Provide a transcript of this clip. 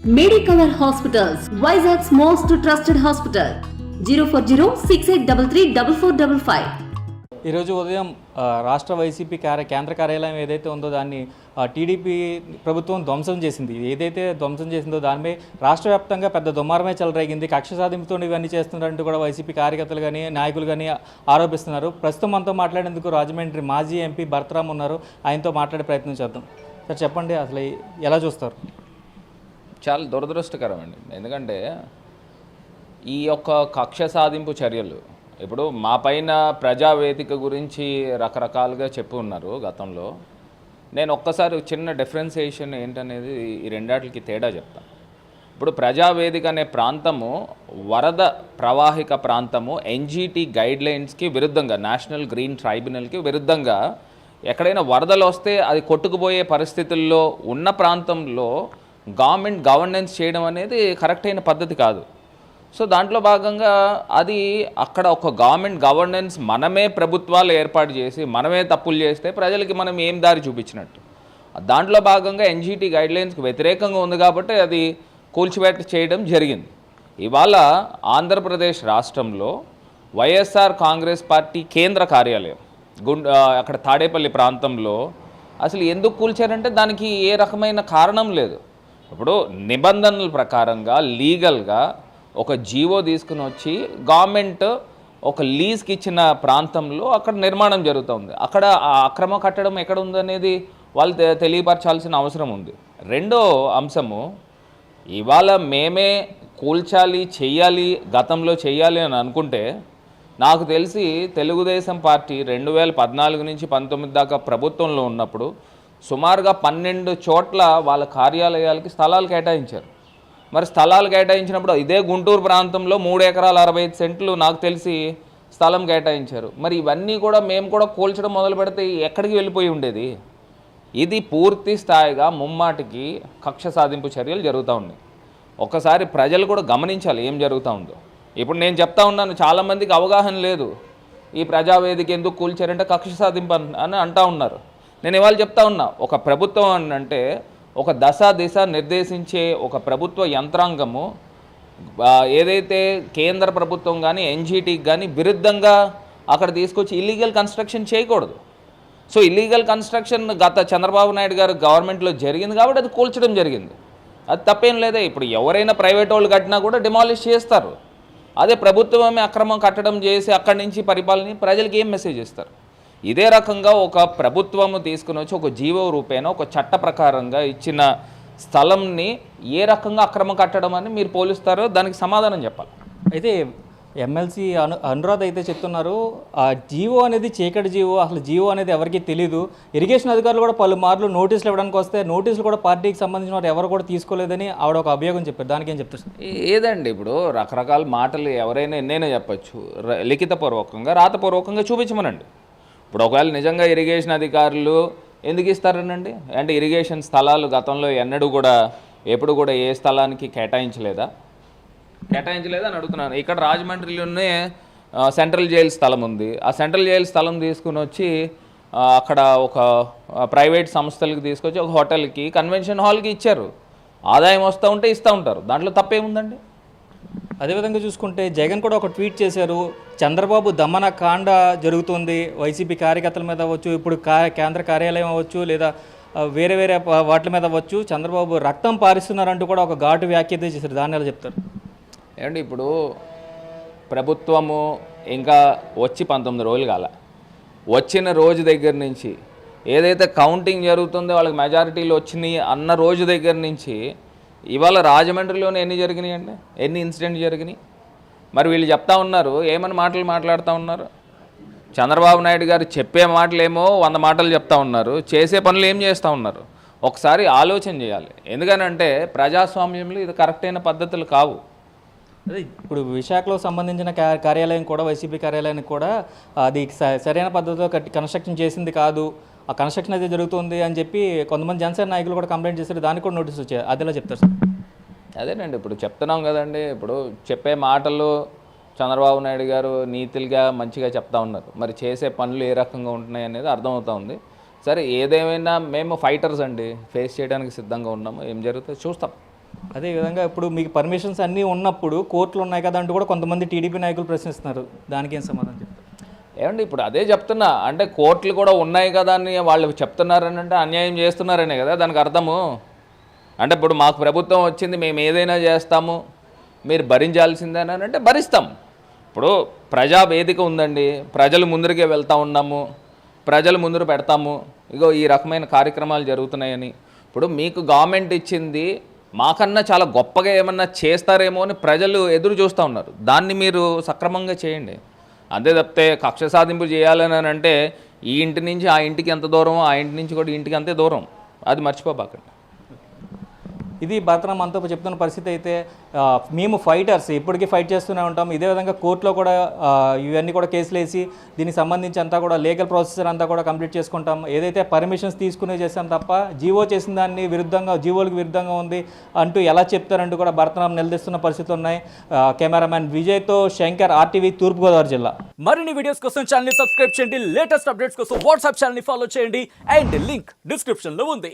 Medicover Hospitals, Vizag's most trusted hospital. 04068334455. ఈరోజు ఉదయం రాష్ట్ర వైసీపీ కేంద్ర కార్యాలయం ఏదైతే ఉందో దాన్ని టీడీపీ ప్రభుత్వం ధ్వంసం చేసింది. ఏదైతే ధ్వంసం చేసిందో దానిపై రాష్ట్ర వ్యాప్తంగా పెద్ద దుమారమే చెలరేగింది. కక్ష సాధింపుతో ఇవన్నీ చేస్తున్నారంటూ కూడా వైసీపీ కార్యకర్తలు కానీ నాయకులు కానీ ఆరోపిస్తున్నారు. ప్రస్తుతం మనతో మాట్లాడేందుకు రాజమండ్రి మాజీ ఎంపీ భరతరామ్ ఉన్నారు. ఆయనతో మాట్లాడే ప్రయత్నం చేద్దాం. సార్ చెప్పండి, అసలు ఎలా చూస్తారు? చాలా దురదృష్టకరం అండి. ఎందుకంటే ఈ యొక్క కక్ష సాధింపు చర్యలు ఇప్పుడు మా పైన ప్రజావేదిక గురించి రకరకాలుగా చెప్పి ఉన్నారు గతంలో. నేను ఒక్కసారి చిన్న డిఫరెన్సియేషన్ ఏంటనేది ఈ రెండాటికి తేడా చెప్తాను. ఇప్పుడు ప్రజావేదిక అనే ప్రాంతము వరద ప్రవాహిక ప్రాంతము ఎన్జీటీ గైడ్లైన్స్కి విరుద్ధంగా, నేషనల్ గ్రీన్ ట్రైబ్యునల్కి విరుద్ధంగా ఎక్కడైనా వరదలు వస్తే అది కొట్టుకుపోయే పరిస్థితుల్లో ఉన్న ప్రాంతంలో గవర్నమెంట్ గవర్నెన్స్ చేయడం అనేది కరెక్ట్ అయిన పద్ధతి కాదు. సో దాంట్లో భాగంగా అది అక్కడ ఒక గవర్నమెంట్ గవర్నెన్స్ మనమే ప్రభుత్వాలు ఏర్పాటు చేసి మనమే తప్పులు చేస్తే ప్రజలకి మనం ఏం దారి చూపించినట్టు. దాంట్లో భాగంగా ఎన్జీటీ గైడ్లైన్స్కి వ్యతిరేకంగా ఉంది కాబట్టి అది కూల్చివేత చేయడం జరిగింది. ఇవాళ ఆంధ్రప్రదేశ్ రాష్ట్రంలో వైఎస్ఆర్ కాంగ్రెస్ పార్టీ కేంద్ర కార్యాలయం అక్కడ తాడేపల్లి ప్రాంతంలో అసలు ఎందుకు కూల్చారంటే దానికి ఏ రకమైన కారణం లేదు. ఇప్పుడు నిబంధనల ప్రకారంగా లీగల్గా ఒక జీవో తీసుకుని వచ్చి గవర్నమెంట్ ఒక లీజ్కి ఇచ్చిన ప్రాంతంలో అక్కడ నిర్మాణం జరుగుతుంది. అక్కడ ఆ అక్రమ కట్టడం ఎక్కడ ఉందనేది వాళ్ళు తెలియపరచాల్సిన అవసరం ఉంది. రెండో అంశము, ఇవాళ మేమే కూల్చాలి చెయ్యాలి గతంలో చెయ్యాలి అని అనుకుంటే నాకు తెలిసి తెలుగుదేశం పార్టీ 2014 నుంచి 19 దాకా ప్రభుత్వంలో ఉన్నప్పుడు సుమారుగా 12 చోట్ల వాళ్ళ కార్యాలయాలకి స్థలాలు కేటాయించారు. మరి స్థలాలు కేటాయించినప్పుడు ఇదే గుంటూరు ప్రాంతంలో 3 ఎకరాల 65 సెంట్లు నాకు తెలిసి స్థలం కేటాయించారు. మరి ఇవన్నీ కూడా మేము కూడా కూల్చడం మొదలు పెడితే ఎక్కడికి వెళ్ళిపోయి ఉండేది? ఇది పూర్తి స్థాయిగా ముమ్మాటికి కక్ష సాధింపు చర్యలు జరుగుతూ ఉన్నాయి. ఒకసారి ప్రజలు కూడా గమనించాలి ఏం జరుగుతూ ఉందో. ఇప్పుడు నేను చెప్తా ఉన్నాను, చాలామందికి అవగాహన లేదు. ఈ ప్రజావేదిక ఎందుకు కూల్చారంటే కక్ష సాధింపు అని అంటూ ఉన్నారు. నేను ఇవాళ చెప్తా ఉన్నా, ఒక ప్రభుత్వం అంటే ఒక దిశ నిర్దేశించే ఒక ప్రభుత్వ యంత్రాంగము ఏదైతే కేంద్ర ప్రభుత్వం కానీ ఎన్జీటీకి కానీ విరుద్ధంగా అక్కడ తీసుకొచ్చి ఇల్లీగల్ కన్స్ట్రక్షన్ చేయకూడదు. సో ఇల్లీగల్ కన్స్ట్రక్షన్ గత చంద్రబాబు నాయుడు గారు గవర్నమెంట్లో జరిగింది కాబట్టి అది కూల్చడం జరిగింది. అది తప్పేం లేదే. ఇప్పుడు ఎవరైనా ప్రైవేట్ వాళ్ళు కట్టినా కూడా డిమాలిష్ చేస్తారు. అదే ప్రభుత్వమే అక్రమం కట్టడం చేసి అక్కడి నుంచి పరిపాలన ప్రజలకి ఏం మెసేజ్ ఇస్తారు? ఇదే రకంగా ఒక ప్రభుత్వము తీసుకుని వచ్చి ఒక జీవో రూపేణ ఒక చట్ట ప్రకారంగా ఇచ్చిన స్థలంని ఏ రకంగా అక్రమం కట్టడం అని మీరు పోలిస్తారో దానికి సమాధానం చెప్పాలి. అయితే ఎమ్మెల్సీ అనురాధ్ అయితే చెప్తున్నారు, ఆ జీవో అనేది చీకటి జీవో, అసలు జీవో అనేది ఎవరికీ తెలియదు. ఇరిగేషన్ అధికారులు కూడా పలుమార్లు నోటీసులు ఇవ్వడానికి వస్తే నోటీసులు కూడా పార్టీకి సంబంధించిన వారు ఎవరు కూడా తీసుకోలేదని ఆవిడ ఒక అభియోగం చెప్పారు. దానికి ఏం చెప్తారు? ఏదండి, ఇప్పుడు రకరకాల మాటలు ఎవరైనా ఎన్నైనా చెప్పచ్చు. లిఖితపూర్వకంగా రాతపూర్వకంగా చూపించమనండి. ఇప్పుడు ఒకవేళ నిజంగా ఇరిగేషన్ అధికారులు ఎందుకు ఇస్తారనండి? అంటే ఇరిగేషన్ స్థలాలు గతంలో ఎప్పుడు కూడా ఏ స్థలానికి కేటాయించలేదని అడుగుతున్నాను. ఇక్కడ రాజమండ్రిలోనే సెంట్రల్ జైలు స్థలం ఉంది. ఆ సెంట్రల్ జైలు స్థలం తీసుకుని వచ్చి అక్కడ ఒక ప్రైవేట్ సంస్థలకి తీసుకొచ్చి ఒక హోటల్కి, కన్వెన్షన్ హాల్కి ఇచ్చారు. ఆదాయం వస్తూ ఉంటే ఇస్తూ ఉంటారు. దాంట్లో తప్పేముందండి? అదేవిధంగా చూసుకుంటే జగన్ కూడా ఒక ట్వీట్ చేశారు, చంద్రబాబు దమన కాండ జరుగుతుంది వైసీపీ కార్యకర్తల మీద అవ్వచ్చు, ఇప్పుడు కేంద్ర కార్యాలయం అవ్వచ్చు, లేదా వేరే వాటి మీద అవ్వచ్చు, చంద్రబాబు రక్తం పారిస్తున్నారంటూ కూడా ఒక ఘాటు వ్యాఖ్యత చేశారు. దాన్ని ఎలా చెప్తారు? ఏమండి, ఇప్పుడు ప్రభుత్వము ఇంకా వచ్చి 19 రోజులు కాల. వచ్చిన రోజు దగ్గర నుంచి ఏదైతే కౌంటింగ్ జరుగుతుందో వాళ్ళకి మెజారిటీలు వచ్చినాయి అన్న రోజు దగ్గర నుంచి ఇవాళ రాజమండ్రిలోనే ఎన్ని జరిగినాయి అండి? ఎన్ని ఇన్సిడెంట్ జరిగినాయి? మరి వీళ్ళు చెప్తా ఉన్నారు, ఏమని మాట్లాడుతూ ఉన్నారు? చంద్రబాబు నాయుడు గారు చెప్పే మాటలేమో 100 మాటలు చెప్తా ఉన్నారు, చేసే పనులు ఏం చేస్తూ ఉన్నారు? ఒకసారి ఆలోచన చేయాలి. ఎందుకనంటే ప్రజాస్వామ్యంలో ఇది కరెక్ట్ అయిన పద్ధతులు కావు. అదే ఇప్పుడు విశాఖలో సంబంధించిన కార్యాలయం కూడా, వైసీపీ కార్యాలయానికి కూడా అది సరైన పద్ధతిలో కన్స్ట్రక్షన్ చేసింది కాదు, ఆ కన్స్ట్రక్షన్ అయితే జరుగుతుంది అని చెప్పి కొంతమంది జనసేన నాయకులు కూడా కంప్లైంట్ చేశారు. దానికి కూడా నోటీస్ వచ్చాయి. అదేలా చెప్తారు సార్? అదేనండి, ఇప్పుడు చెప్తున్నాం కదండి. ఇప్పుడు చెప్పే మాటలు చంద్రబాబు నాయుడు గారు నీతిగా మంచిగా చెప్తా ఉన్నారు. మరి చేసే పనులు ఏ రకంగా ఉంటున్నాయి అనేది అర్థమవుతూ ఉంది. సరే, ఏదేమైనా మేము ఫైటర్స్ అండి, ఫేస్ చేయడానికి సిద్ధంగా ఉన్నాము. ఏం జరుగుతుందో చూస్తాం. అదేవిధంగా ఇప్పుడు మీకు పర్మిషన్స్ అన్నీ ఉన్నప్పుడు కోర్టులు ఉన్నాయి కదా అంటూ కూడా కొంతమంది టీడీపీ నాయకులు ప్రశ్నిస్తున్నారు. దానికి ఏం సమాధానం చెప్తారు? ఏమండి ఇప్పుడు అదే చెప్తున్నా, అంటే కోర్టులు కూడా ఉన్నాయి కదా అని వాళ్ళు చెప్తున్నారని అంటే అన్యాయం చేస్తున్నారనే కదా దానికి అర్థము. అంటే ఇప్పుడు మాకు ప్రభుత్వం వచ్చింది, మేము ఏదైనా చేస్తాము, మీరు భరించాల్సిందేనని అంటే భరిస్తాం. ఇప్పుడు ప్రజా వేదిక ఉందండి, ప్రజలు ముందరికే వెళ్తూ ఉన్నాము, ప్రజలు ముందర పెడతాము, ఇగో ఈ రకమైన కార్యక్రమాలు జరుగుతున్నాయని. ఇప్పుడు మీకు గవర్నమెంట్ ఇచ్చింది మాకన్నా చాలా గొప్పగా ఏమన్నా చేస్తారేమో అని ప్రజలు ఎదురు చూస్తూ ఉన్నారు. దాన్ని మీరు సక్రమంగా చేయండి. అంతే తప్పితే కక్ష సాధింపు చేయాలని అంటే ఈ ఇంటి నుంచి ఆ ఇంటికి ఎంత దూరం, ఆ ఇంటి నుంచి కూడా ఈ ఇంటికి అంతే దూరం, అది మర్చిపోబాకండి. ఇది భరతరామ్ మనతో చెప్తున్న పరిస్థితి అయితే మేము ఫైటర్స్ ఇప్పటికీ ఫైట్ చేస్తూనే ఉంటాం. ఇదే విధంగా కోర్టులో కూడా ఇవన్నీ కూడా కేసులు వేసి దీనికి సంబంధించి అంతా కూడా లీగల్ ప్రొసెసర్ అంతా కూడా కంప్లీట్ చేసుకుంటాం. ఏదైతే పర్మిషన్స్ తీసుకునే చేస్తాం తప్ప జీవో చేసిన దాన్ని విరుద్ధంగా, జీవోలకు విరుద్ధంగా ఉంది అంటూ ఎలా చెప్తారంటూ కూడా భరతరామ్ నిలదీస్తున్న పరిస్థితులు ఉన్నాయి. కెమెరామ్యాన్ విజయ్తో శంకర్, RTV, తూర్పుగోదావరి జిల్లా. మరిన్ని వీడియోస్ కోసం ఛానల్ ని సబ్స్క్రైబ్ చేయండి. లేటెస్ట్ అప్డేట్స్ కోసం వాట్సాప్ ఛానల్ ని ఫాలో చేయండి. అండ్ లింక్ డిస్క్రిప్షన్ లో ఉంది.